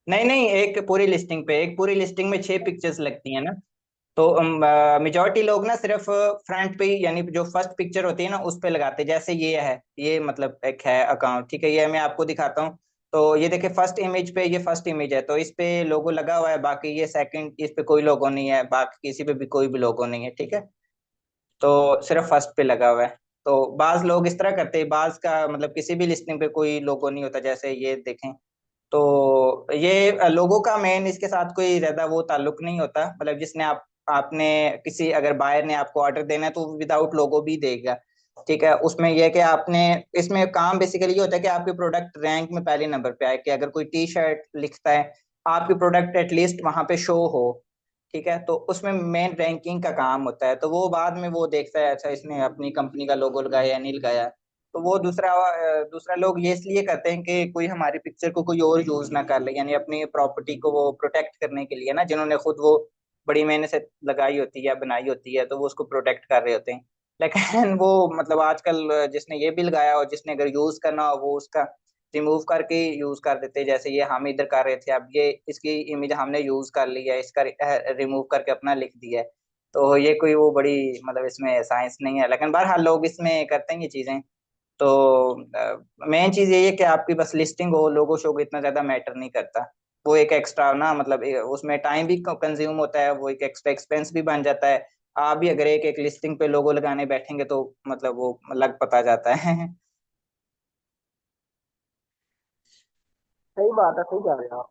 नहीं नहीं, एक पूरी लिस्टिंग पे, एक पूरी लिस्टिंग में 6 पिक्चर्स लगती हैं ना। तो मेजोरिटी लोग ना सिर्फ फ्रंट पे ही, यानी जो फर्स्ट पिक्चर होती है ना उस पे लगाते हैं। जैसे ये है, ये मतलब एक है अकाउंट, ठीक है, ये मैं आपको दिखाता हूँ। तो ये देखिए फर्स्ट इमेज पे, ये फर्स्ट इमेज है तो इस पे लोगो लगा हुआ है, बाकी ये सेकंड, इस पे कोई लोगो नहीं है, बाकी किसी पे भी कोई भी लोगो नहीं है, ठीक है। तो सिर्फ फर्स्ट पे लगा हुआ है। तो बाज लोग इस तरह करते हैं, बाज का मतलब किसी भी लिस्टिंग पे कोई लोगो नहीं होता, जैसे ये देखें। तो ये लोगों का मेन इसके साथ कोई ज्यादा वो ताल्लुक नहीं होता, मतलब जिसने आपने किसी अगर बायर ने आपको ऑर्डर देना है तो विदाउट लोगो भी देगा, ठीक है। उसमें यह है कि आपने इसमें काम बेसिकली ये होता है कि आपके प्रोडक्ट रैंक में पहले नंबर पे आए, कि अगर कोई टी शर्ट लिखता है आपकी प्रोडक्ट एटलीस्ट वहां पे शो हो, ठीक है। तो उसमें मेन रैंकिंग का काम होता है, तो वो बाद में वो देखता है अच्छा इसने अपनी कंपनी का लोगो लगाया या नहीं लगाया। तो वो दूसरा लोग ये इसलिए करते हैं कि कोई हमारी पिक्चर को कोई और यूज ना कर ले, यानी अपनी प्रॉपर्टी को वो प्रोटेक्ट करने के लिए ना, जिन्होंने खुद वो बड़ी मेहनत से लगाई होती है या बनाई होती है, तो वो उसको प्रोटेक्ट कर रहे होते हैं। लेकिन वो मतलब आजकल जिसने ये भी लगाया और जिसने अगर यूज करना हो वो उसका रिमूव करके यूज कर देते हैं। जैसे ये हम इधर कर रहे थे, अब ये इसकी इमेज हमने यूज कर ली है, इसका रिमूव करके अपना लिख दिया है। तो ये कोई वो बड़ी मतलब इसमें साइंस नहीं है, लेकिन बहरहाल लोग इसमें करते हैं ये चीजें। तो मेन चीज यही है कि आपकी बस लिस्टिंग हो, लोगो शोगो इतना ज्यादा मैटर नहीं करता। वो एक एक्स्ट्रा ना मतलब उसमें टाइम भी कंज्यूम होता है, वो एक एक्स्ट्रा एक्सपेंस भी बन जाता है। आप भी अगर एक एक लिस्टिंग पे लोगो लगाने बैठेंगे तो मतलब वो लग पता जाता है। सही बात है, सही कह रहे हो आप।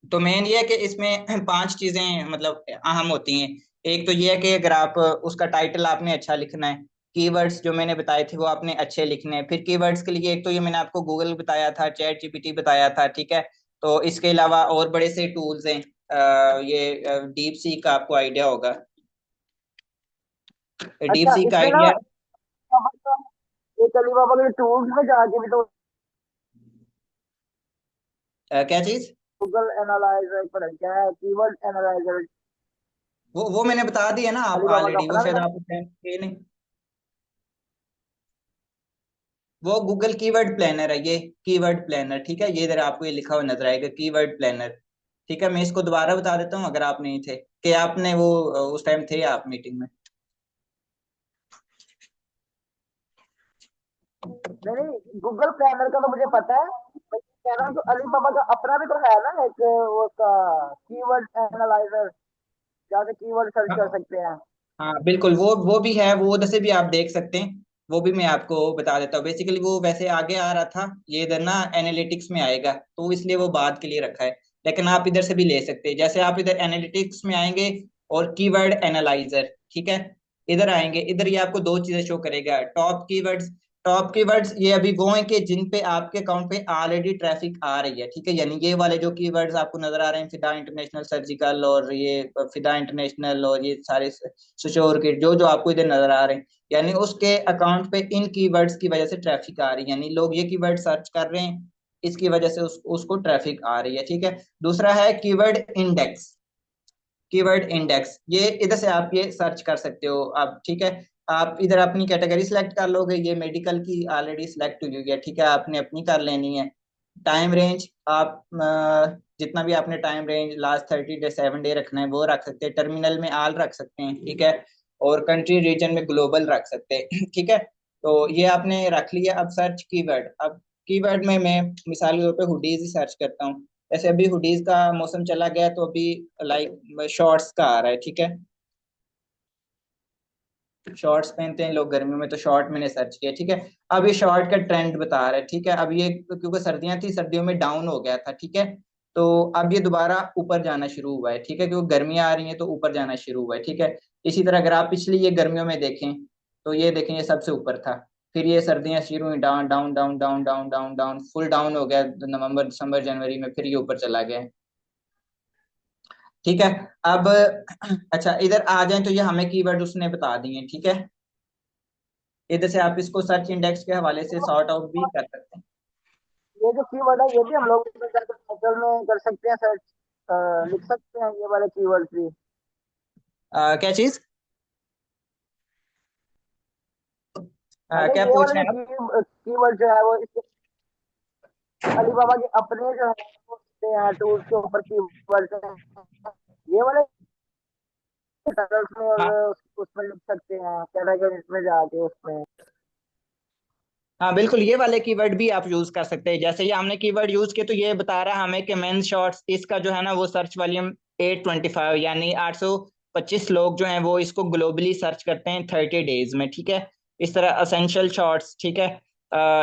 तो मेन ये है कि इसमें 5 चीजें मतलब अहम होती हैं। एक तो ये है कि अगर आप उसका टाइटल आपने अच्छा लिखना है, कीवर्ड्स जो मैंने बताए थे वो आपने अच्छे लिखने हैं। फिर कीवर्ड्स के लिए एक तो ये मैंने आपको गूगल बताया था, चैट जीपीटी बताया था, ठीक है। तो इसके अलावा और बड़े से टूल्स हैं, ये डीप सी का आपको आइडिया होगा। डीप अच्छा, सी का इसमें ना आइडिया एक अलीबाबा के टूल्स में जाके भी तो क्या चीज? गूगल एनालाइजर पर क्या है, कीवर्ड एनालाइजर। वो मैंने बता दिया ना आप अलीबाबा का ऑलरेडी, वो अपना भी शायद था। आप नहीं। वो गूगल कीवर्ड प्लानर है ये, कीवर्ड प्लानर, ठीक है। ये इधर आपको ये लिखा हुआ नजर आएगा, कीवर्ड प्लानर। ठीक है, मैं इसको दोबारा बता देता हूँ अगर आप नहीं थे, कि आपने वो उस टाइम थे आप मीटिंग में। नहीं नहीं, गूगल प्लानर का तो मुझे पता है। मैं ये कह रहा हूँ, तो अलीबाबा का अपना भी तो है ना एक, वो का कीवर्ड एनालाइजर, जहाँ से कीवर्ड सर्च कर हाँ सकते हैं। हाँ बिल्कुल, वो भी है, वो उधर से भी आप देख सकते हैं। वो भी मैं आपको बता देता हूँ। बेसिकली वो वैसे आगे आ रहा था, ये इधर ना एनालिटिक्स में आएगा, तो इसलिए वो बाद के लिए रखा है। लेकिन आप इधर से भी ले सकते हैं, जैसे आप इधर एनालिटिक्स में आएंगे और कीवर्ड एनालाइजर, ठीक है, इधर आएंगे, इधर ये आपको दो चीजें शो करेगा, टॉप कीवर्ड्स। टॉप कीवर्ड्स ये अभी वो हैं कि जिन पे आपके अकाउंट पे ऑलरेडी ट्रैफिक आ रही है, ठीक है। यानी ये वाले जो कीवर्ड्स आपको नजर आ रहे हैं, फिदा इंटरनेशनल सर्जिकल, और ये फिदा इंटरनेशनल, और ये सारे सिक्योर के जो जो आपको इधर नजर आ रहे हैं, यानी उसके अकाउंट पे इन कीवर्ड्स की वजह से ट्रैफिक आ रही है, यानी लोग ये कीवर्ड सर्च कर रहे हैं, इसकी वजह से उसको ट्रैफिक आ रही है, ठीक है। दूसरा है कीवर्ड इंडेक्स। कीवर्ड इंडेक्स ये इधर से आप ये सर्च कर सकते हो आप, ठीक है। आप इधर अपनी कैटेगरी सिलेक्ट कर लोगे, ये मेडिकल की ऑलरेडी सिलेक्ट हुई है, ठीक है, आपने अपनी कर लेनी है। टाइम रेंज आप जितना भी आपने time range last 30 day 7 day रखना है वो रख सकते हैं, टर्मिनल में आल रख सकते हैं, ठीक है। और कंट्री रीजन में ग्लोबल रख सकते हैं ठीक है। तो ये आपने रख लिया। अब सर्च कीवर्ड, अब कीवर्ड में मैं मिसाल के तौर पे हुडीज ही सर्च करता हूँ। जैसे अभी हुडीज का मौसम चला गया, तो अभी लाइक शॉर्ट्स का आ रहा है, ठीक है। शॉर्ट्स पहनते हैं लोग गर्मियों में, तो शॉर्ट मैंने सर्च किया, ठीक है। अब ये शॉर्ट का ट्रेंड बता रहा है, ठीक है। अब ये क्योंकि सर्दियां थी, सर्दियों में डाउन हो गया था, ठीक है। तो अब ये दोबारा ऊपर जाना शुरू हुआ है, ठीक है, क्योंकि गर्मियां आ रही हैं तो ऊपर जाना शुरू हुआ है, ठीक है। इसी तरह अगर आप पिछली ये गर्मियों में देखें, तो ये देखें, ये सबसे ऊपर था। फिर ये सर्दियां शुरू हुई, down down down down down down down, full down हो गया नवंबर दिसंबर जनवरी में, फिर ये ऊपर चला गया, ठीक है। अब अच्छा, इधर आ जाए तो ये हमें कीवर्ड उसने बता दिए, ठीक है। इधर से आप इसको सर्च इंडेक्स के हवाले से सॉर्ट आउट भी कर सकते हैं। ये जो कीवर्ड है, ये भी हम लोग टाइटल में कर सकते हैं सर्च, लिख सकते हैं ये वाले कीवर्ड भी। क्या चीज, मैंने क्या ये पूछ वाले रहे जो हैं आप? कीवर्ड जो है वो अलीबाबा के अपने जो है वो होते हैं टूल्स के ऊपर कीवर्ड हैं, ये वाले टाइटल्स में और हाँ उसमें लिख सकते हैं कैटेगरीज में जाके उसमें। हाँ बिल्कुल, ये वाले कीवर्ड भी आप यूज कर सकते हैं। जैसे ये हमने कीवर्ड यूज किया, तो ये बता रहा है हमें कि मेन शॉर्ट्स, इसका जो है ना वो सर्च वॉल्यूम 825, यानी 825 लोग जो हैं वो इसको ग्लोबली सर्च करते हैं 30 डेज में, ठीक है। इस तरह असेंशियल शॉर्ट्स, ठीक है।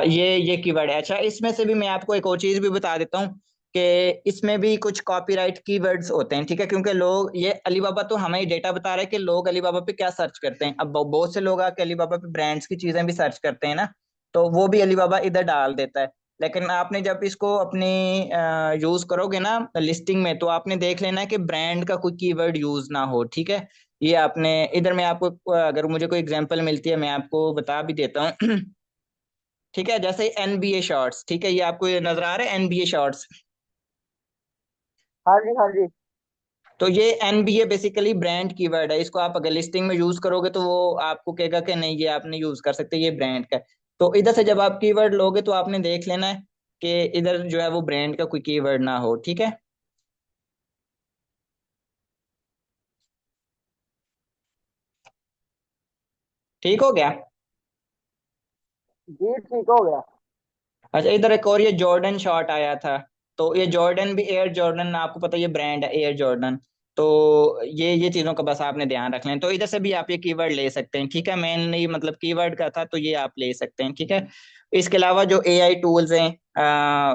ये कीवर्ड है। अच्छा, इसमें से भी मैं आपको एक और चीज भी बता देता हूँ कि इसमें भी कुछ कॉपीराइट कीवर्ड्स होते हैं, ठीक है, क्योंकि लोग, ये अलीबाबा तो हमें डेटा बता रहा है कि लोग अलीबाबा पे क्या सर्च करते हैं। अब बहुत से लोग आके अलीबाबा पे ब्रांड्स की चीजें भी सर्च करते हैं ना, तो वो भी अलीबाबा इधर डाल देता है। लेकिन आपने जब इसको अपनी यूज करोगे ना लिस्टिंग में, तो आपने देख लेना है कि ब्रांड का कोई कीवर्ड यूज ना हो, ठीक है। ये आपने इधर, मैं आपको अगर मुझे कोई एग्जांपल मिलती है मैं आपको बता भी देता हूँ ठीक है। जैसे एनबीए शॉर्ट्स, ठीक है, ये आपको ये नजर आ रहा है एनबीए शॉर्ट्स। हाँ जी, हाँ जी। तो ये एनबीए बेसिकली ब्रांड कीवर्ड है, इसको आप अगर लिस्टिंग में यूज करोगे तो वो आपको कहेगा कि नहीं ये आपने यूज कर सकते, ये ब्रांड का है। तो इधर से जब आप कीवर्ड लोगे तो आपने देख लेना है कि इधर जो है वो ब्रांड का कोई कीवर्ड ना हो, ठीक है। ठीक हो गया। जी ठीक हो गया। अच्छा, इधर एक और ये जॉर्डन शॉट आया था। तो ये जॉर्डन भी, एयर जॉर्डन आपको पता है ये ब्रांड है एयर जॉर्डन। तो ये चीजों का बस आपने ध्यान रख लें, तो इधर से भी आप ये कीवर्ड ले सकते हैं, ठीक है। मेनली मतलब कीवर्ड का था, तो ये आप ले सकते हैं, ठीक है। इसके अलावा जो एआई टूल्स हैं,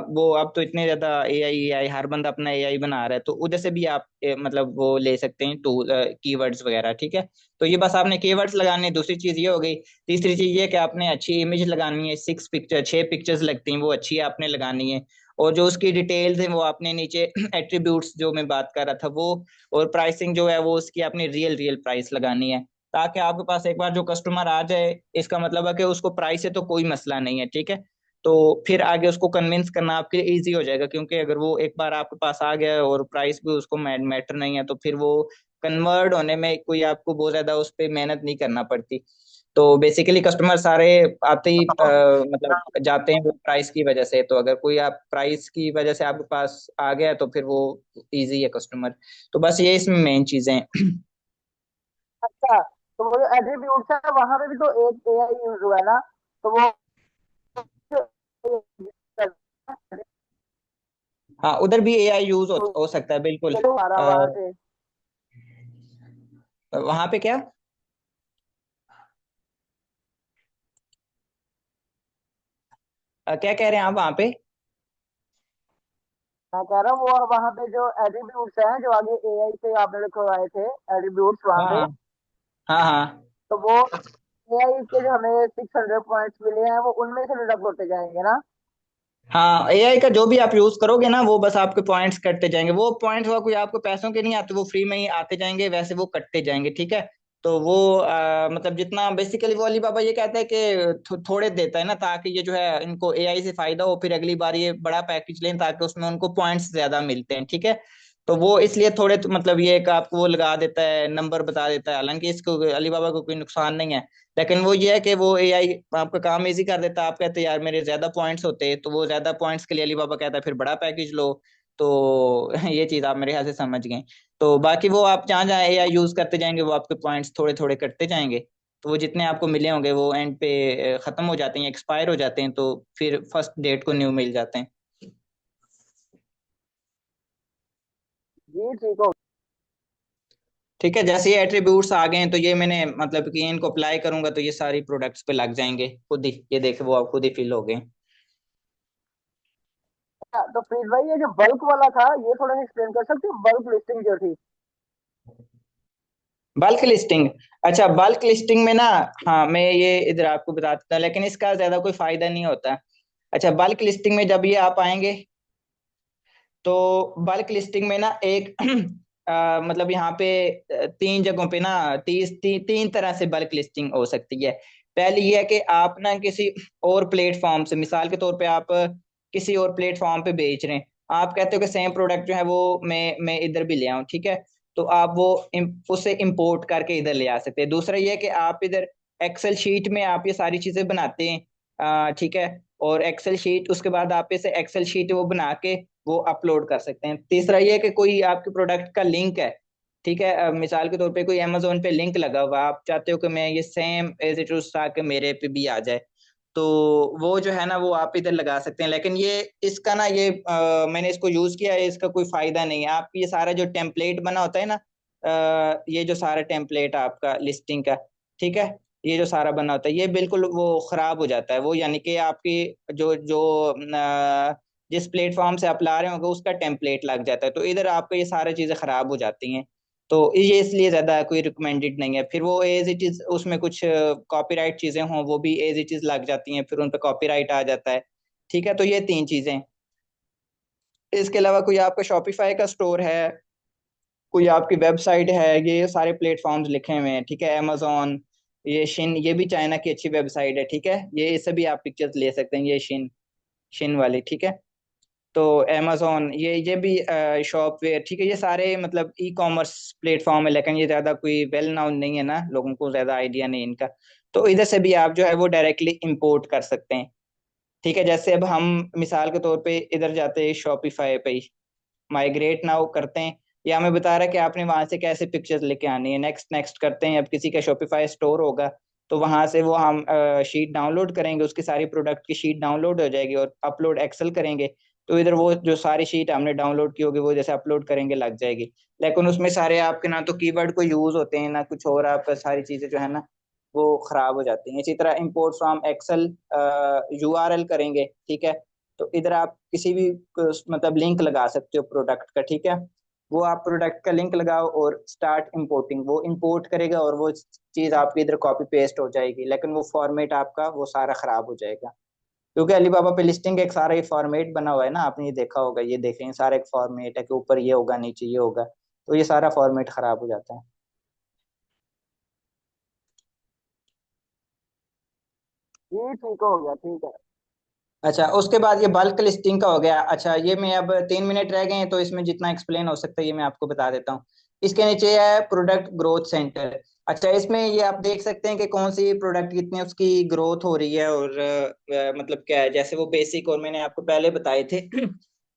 वो अब तो इतने ज्यादा एआई एआई हर बंदा अपना एआई बना रहा है, तो उधर से भी आप मतलब वो ले सकते हैं टूल, कीवर्ड्स वगैरह, ठीक है। तो ये बस आपने कीवर्ड्स लगाने, दूसरी चीज ये हो गई। तीसरी चीज ये कि आपने अच्छी इमेज लगानी है, 6 पिक्चर 6 पिक्चर्स लगती हैं, वो अच्छी आपने लगानी है। और जो उसकी डिटेल्स हैं वो आपने नीचे एट्रीब्यूट्स जो मैं बात कर रहा था वो, और प्राइसिंग जो है वो उसकी आपने रियल रियल प्राइस लगानी है, ताकि आपके पास एक बार जो कस्टमर आ जाए, इसका मतलब है कि उसको प्राइस से तो कोई मसला नहीं है, ठीक है। तो फिर आगे उसको कन्विंस करना आपके लिए इजी हो जाएगा, क्योंकि अगर वो एक बार आपके पास आ गया और प्राइस भी उसको मैटर नहीं है, तो फिर वो कन्वर्ट होने में कोई आपको बहुत ज्यादा उस पर मेहनत नहीं करना पड़ती। तो बेसिकली कस्टमर सारे आते ही मतलब जाते हैं वो प्राइस की वजह से। तो अगर कोई आप प्राइस की वजह से आपके पास आ गया तो फिर वो इजी है कस्टमर। तो बस ये इसमें मेन चीजें हैं। अच्छा, तो वो जो एट्रीब्यूट्स है वहां पे भी तो एक एआई यूज हुआ है ना, तो वो हाँ, उधर भी एआई यूज हो सकता है बिल्कुल। हमारा वहां से। वहां पे क्या? क्या कह रहे हैं आप वहां पे? मैं कह रहा हूँ वो वहां पे जो एट्रीब्यूट्स हैं जो आगे एआई से आपने लिखवाए थे एट्रीब्यूट्स वहां हाँ पे, हाँ हाँ हाँ तो वो एआई के जो हमें 600 पॉइंट्स मिले हैं वो उनमें से डिडक्ट होते जाएंगे ना। हाँ, एआई का जो भी आप यूज करोगे ना वो बस आपके पॉइंट्स कटते जाएंगे। वो पॉइंट्स हुआ कोई आपको पैसों के नहीं आते, वो फ्री में ही आते जाएंगे, वैसे वो कटते जाएंगे, ठीक है। तो वो मतलब जितना बेसिकली वो अली बाबा ये कहता है कि थोड़े देता है ना, ताकि ये जो है इनको एआई से फायदा हो, फिर अगली बार ये बड़ा पैकेज लें ताकि उसमें उनको पॉइंट्स ज्यादा मिलते हैं, ठीक है। तो वो इसलिए थोड़े तो मतलब ये एक आपको वो लगा देता है, नंबर बता देता है, हालांकि इसको अली बाबा को कोई नुकसान नहीं है। लेकिन वो ये है कि वो एआई आपका काम इजी कर देता है। आप कहते हैं यार मेरे ज्यादा पॉइंट्स होते हैं, तो वो ज्यादा पॉइंट्स के लिए अलीबाबा कहता है फिर बड़ा पैकेज लो। तो ये चीज आप मेरे ख्याल से समझ गए। तो बाकी वो आप जहाँ जहाँ एआई यूज करते जाएंगे वो आपके पॉइंट्स थोड़े थोड़े कटते जाएंगे। तो वो जितने आपको मिले होंगे वो एंड पे खत्म हो जाते हैं, एक्सपायर हो जाते हैं, तो फिर फर्स्ट डेट को न्यू मिल जाते हैं। जी ठीक हो। ठीक है, जैसे ये एट्रीब्यूट्स आ गए हैं तो ये मैंने मतलब कि इनको अप्लाई करूंगा तो ये सारी प्रोडक्ट्स पे लग जाएंगे खुद ही। ये देखे वो आप खुद ही फिल हो गए। गया तो प्लीज भाई ये जो बल्क वाला था ये थोड़ा सा एक्सप्लेन कर सकते हो, बल्क लिस्टिंग जो थी। Bulk listing. अच्छा, बल्क लिस्टिंग में ना, हाँ मैं ये इधर आपको बता देता हूँ, लेकिन इसका ज्यादा कोई फायदा नहीं होता। अच्छा, बल्क लिस्टिंग में जब ये आप आएंगे तो बल्क लिस्टिंग में ना एक मतलब यहाँ पे तीन जगहों पे ना तीन तरह से बल्क लिस्टिंग हो सकती है। पहली ये है कि आप ना किसी और प्लेटफॉर्म से, मिसाल के तौर पे आप किसी और प्लेटफॉर्म पे बेच रहे हैं। आप कहते हो कि सेम प्रोडक्ट जो है वो मैं इधर भी ले आऊं, ठीक है। तो आप वो उसे इंपोर्ट करके इधर ले आ सकते हैं। दूसरा ये है कि आप इधर एक्सेल शीट में आप ये सारी चीजें बनाते हैं, ठीक है। और एक्सेल शीट उसके बाद आप इसे एक्सेल शीट वो बना के वो अपलोड कर सकते हैं। तीसरा ये है कि कोई आपके प्रोडक्ट का लिंक है, ठीक है। मिसाल के तौर पे कोई अमेजोन पे लिंक लगा हुआ, आप चाहते हो कि मैं ये सेम एज इट इज के मेरे पे भी आ जाए, तो वो जो है ना वो आप इधर लगा सकते हैं। लेकिन ये इसका ना ये मैंने इसको यूज किया है, इसका कोई फायदा नहीं है। आप ये सारा जो टेम्पलेट बना होता है ना, ये जो सारा टेम्पलेट आपका लिस्टिंग का, ठीक है, ये जो सारा बना होता है ये बिल्कुल वो खराब हो जाता है। वो यानी कि आपकी जो जो जिस प्लेटफॉर्म से आप ला रहे होंगे उसका टेम्पलेट लग जाता है, तो इधर आपको ये सारी चीजें खराब हो जाती हैं। तो ये इसलिए ज्यादा कोई रिकमेंडेड नहीं है। फिर वो एज इट इज उसमें कुछ कॉपीराइट चीजें हों वो भी एज इट इज लग जाती हैं, फिर उन पर कॉपीराइट आ जाता है, ठीक है। तो ये तीन चीजें। इसके अलावा कोई आपका शॉपिफाई का स्टोर है, कोई आपकी वेबसाइट है, ये सारे प्लेटफॉर्म्स लिखे हुए हैं, ठीक है। अमेजोन, ये शिन, ये भी चाइना की अच्छी वेबसाइट है, ठीक है। ये इससे भी आप पिक्चर्स ले सकते हैं, ये शिन, शिन वाली, ठीक है। तो amazon ये भी शॉपवेयर, ठीक है। ये सारे मतलब ई कॉमर्स प्लेटफॉर्म है, लेकिन ये ज्यादा कोई वेल नाउन नहीं है ना, लोगों को ज्यादा आइडिया नहीं इनका। तो इधर से भी आप जो है वो डायरेक्टली इंपोर्ट कर सकते हैं, ठीक है। जैसे अब हम मिसाल के तौर पे इधर जाते हैं शॉपिफाई पे ही, माइग्रेट नाउ करते हैं। ये हमें बता रहा है कि आपने वहां से कैसे पिक्चर्स लेके आनी है। नेक्स्ट नेक्स्ट करते हैं। अब किसी का शॉपिफाई स्टोर होगा तो वहां से वो हम शीट डाउनलोड करेंगे, उसकी सारी प्रोडक्ट की शीट डाउनलोड हो जाएगी और अपलोड एक्सेल करेंगे। तो इधर वो जो सारी शीट हमने डाउनलोड की होगी वो जैसे अपलोड करेंगे लग जाएगी। लेकिन उसमें सारे आपके ना तो कीवर्ड को यूज होते हैं ना कुछ और, आप सारी चीजें जो है ना वो खराब हो जाती हैं। इसी तरह इंपोर्ट फ्रॉम एक्सेल यूआरएल करेंगे, ठीक है। तो इधर आप किसी भी मतलब लिंक लगा सकते हो प्रोडक्ट का, ठीक है। वो आप प्रोडक्ट का लिंक लगाओ और स्टार्ट इंपोर्टिंग, वो इंपोर्ट करेगा और वो चीज आपकी इधर कॉपी पेस्ट हो जाएगी, लेकिन वो फॉर्मेट आपका वो सारा खराब हो जाएगा। क्योंकि अलीबाबा पे लिस्टिंग एक सारा ये फॉर्मेट बना हुआ है ना, आपने ये देखा होगा, ये देखें सारा एक फॉर्मेट है कि ऊपर ये होगा नीचे ये होगा, तो ये सारा फॉर्मेट खराब हो जाता है। जी ठीक हो गया, ठीक है। अच्छा, उसके बाद ये बल्क लिस्टिंग का हो गया। अच्छा, ये मैं अब 3 मिनट रह गए हैं तो इसमें जितना एक्सप्लेन हो सकता है ये मैं आपको बता देता हूँ। इसके नीचे है प्रोडक्ट ग्रोथ सेंटर। अच्छा, इसमें ये आप देख सकते हैं कि कौन सी प्रोडक्ट कितने उसकी ग्रोथ हो रही है, और मतलब क्या है, जैसे वो बेसिक और मैंने आपको पहले बताए थे।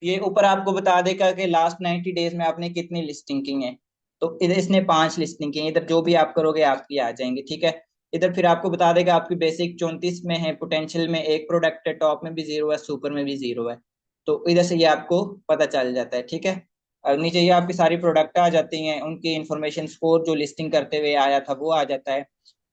ये ऊपर आपको बता देगा कि लास्ट 90 डेज में आपने कितनी लिस्टिंग की है। तो इधर इसने 5 लिस्टिंग की है, इधर जो भी आप करोगे आपकी आ जाएंगी, ठीक है। इधर फिर आपको बता देगा आपकी बेसिक 34 में है, पोटेंशियल में एक प्रोडक्ट है, टॉप में भी 0 है, सुपर में भी 0 है। तो इधर से ये आपको पता चल जाता है, ठीक है। और नीचे ये आपकी सारी प्रोडक्ट आ जाती हैं, उनकी इंफॉर्मेशन स्कोर जो लिस्टिंग करते हुए आया था वो आ जाता है।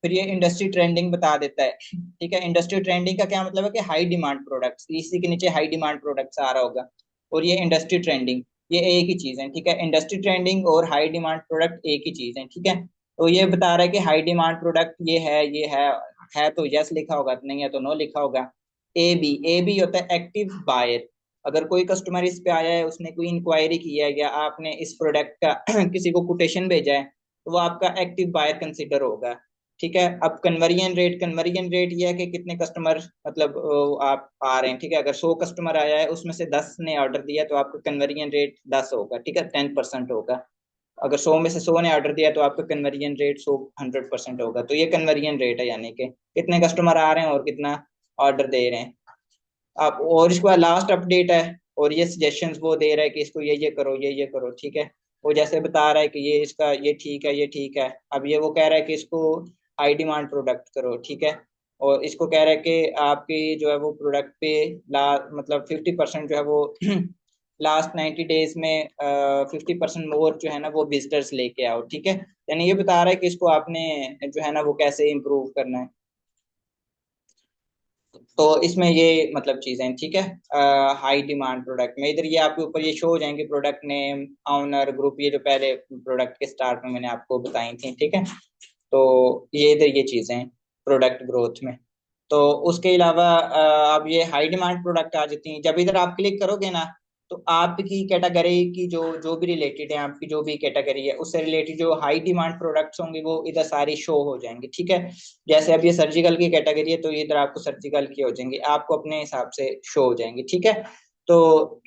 फिर ये इंडस्ट्री ट्रेंडिंग बता देता है, ठीक है। इंडस्ट्री ट्रेंडिंग का क्या मतलब है कि हाई डिमांड प्रोडक्ट्स, इसी के नीचे हाई डिमांड प्रोडक्ट्स आ रहा होगा। और ये इंडस्ट्री ट्रेंडिंग, ये एक ही चीज है, ठीक है। इंडस्ट्री ट्रेंडिंग और हाई डिमांड प्रोडक्ट एक ही चीज है, ठीक है। तो ये बता रहा है कि हाई डिमांड प्रोडक्ट ये है, ये है तो यस लिखा होगा, नहीं है तो नो लिखा होगा। ए बी होता है एक्टिव बायर। अगर कोई कस्टमर इस पे आया है, उसने कोई इंक्वायरी की है, या आपने इस प्रोडक्ट का किसी को कोटेशन भेजा है, तो वो आपका एक्टिव बायर कंसिडर होगा, ठीक है। अब कन्वर्जन रेट ये है कि कितने कस्टमर मतलब आप आ रहे हैं, ठीक है। अगर 100 कस्टमर आया है, उसमें से 10 ने ऑर्डर दिया, तो आपका कन्वर्जन रेट 10 होगा, ठीक है, 10% होगा। अगर 100 में से 100 ने ऑर्डर दिया, तो आपका कन्वर्जन रेट 100% होगा। तो ये कन्वर्जन रेट है, यानी कि कितने कस्टमर आ रहे हैं और कितना ऑर्डर दे रहे हैं आप। और इसके बाद लास्ट अपडेट है, और ये सजेशंस वो दे रहा है कि इसको ये करो, ये करो, ठीक है। वो जैसे बता रहा है कि ये इसका ये ठीक है, ये ठीक है। अब ये वो कह रहा है कि इसको हाई डिमांड प्रोडक्ट करो, ठीक है। और इसको कह रहा है कि आपकी जो है वो प्रोडक्ट पे मतलब 50% जो है वो लास्ट 90 डेज में 50% मोर जो है ना वो विजिटर्स लेके आओ, ठीक है। यानी ये बता रहा है कि इसको आपने जो है ना वो कैसे इम्प्रूव करना है। तो इसमें ये मतलब चीजें, ठीक है। हाई डिमांड प्रोडक्ट में इधर ये आपके ऊपर ये शो हो जाएंगे, प्रोडक्ट नेम, ऑनर, ग्रुप, ये जो पहले प्रोडक्ट के स्टार्ट में मैंने आपको बताई थी, ठीक है। तो ये इधर ये चीजें हैं प्रोडक्ट ग्रोथ में। तो उसके अलावा अब ये हाई डिमांड प्रोडक्ट आ जाती हैं। जब इधर आप क्लिक करोगे ना, तो आपकी कैटेगरी की जो जो भी रिलेटेड है, आपकी जो भी कैटेगरी है उससे रिलेटेड जो हाई डिमांड प्रोडक्ट्स होंगे वो इधर सारी शो हो जाएंगे, ठीक है। जैसे अब ये सर्जिकल की कैटेगरी है, तो ये इधर आपको सर्जिकल की हो जाएंगी, आपको अपने हिसाब से शो हो जाएंगी, ठीक है। तो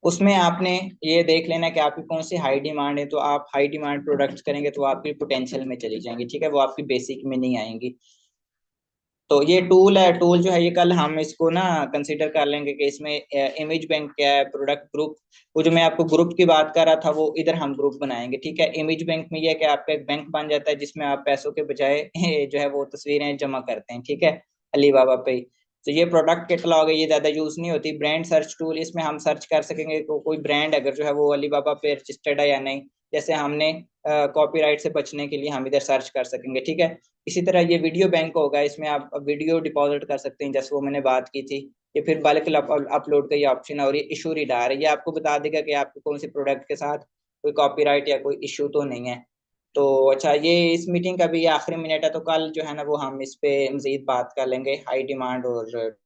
उसमें आपने ये देख लेना कि आपकी कौन सी हाई डिमांड है, तो आप हाई डिमांड प्रोडक्ट्स करेंगे तो आपकी पोटेंशियल में चली जाएंगी, ठीक है, वो आपकी बेसिक में नहीं आएंगी। तो ये टूल है, टूल जो है ये कल हम इसको ना कंसीडर कर लेंगे कि इसमें इमेज बैंक क्या है, प्रोडक्ट ग्रुप। वो जो मैं आपको ग्रुप की बात कर रहा था, वो इधर हम ग्रुप बनाएंगे, ठीक है। इमेज बैंक में ये है कि आपका एक बैंक बन जाता है जिसमें आप पैसों के बजाय जो है वो तस्वीरें जमा करते हैं, ठीक है, अलीबाबा पे। तो ये प्रोडक्ट कैटलॉग है, ये ज्यादा यूज नहीं होती। ब्रांड सर्च टूल, इसमें हम सर्च कर सकेंगे तो कोई ब्रांड अगर जो है वो अलीबाबा पे रजिस्टर्ड है या नहीं। जैसे हमने कॉपीराइट से बचने के लिए हम इधर सर्च कर सकेंगे, ठीक है। इसी तरह ये वीडियो बैंक होगा, इसमें आप वीडियो डिपॉजिट कर सकते हैं, जैसे वो मैंने बात की थी। ये फिर बल्क अपलोड का ये ऑप्शन है, और ये इशू रिडार है, ये आपको बता देगा कि आपको कौन सी प्रोडक्ट के साथ कोई कॉपीराइट या कोई इशू तो नहीं है। तो अच्छा, ये इस मीटिंग का भी आखिरी मिनट है, तो कल जो है ना वो हम इस पे मजीद बात कर लेंगे, हाई डिमांड और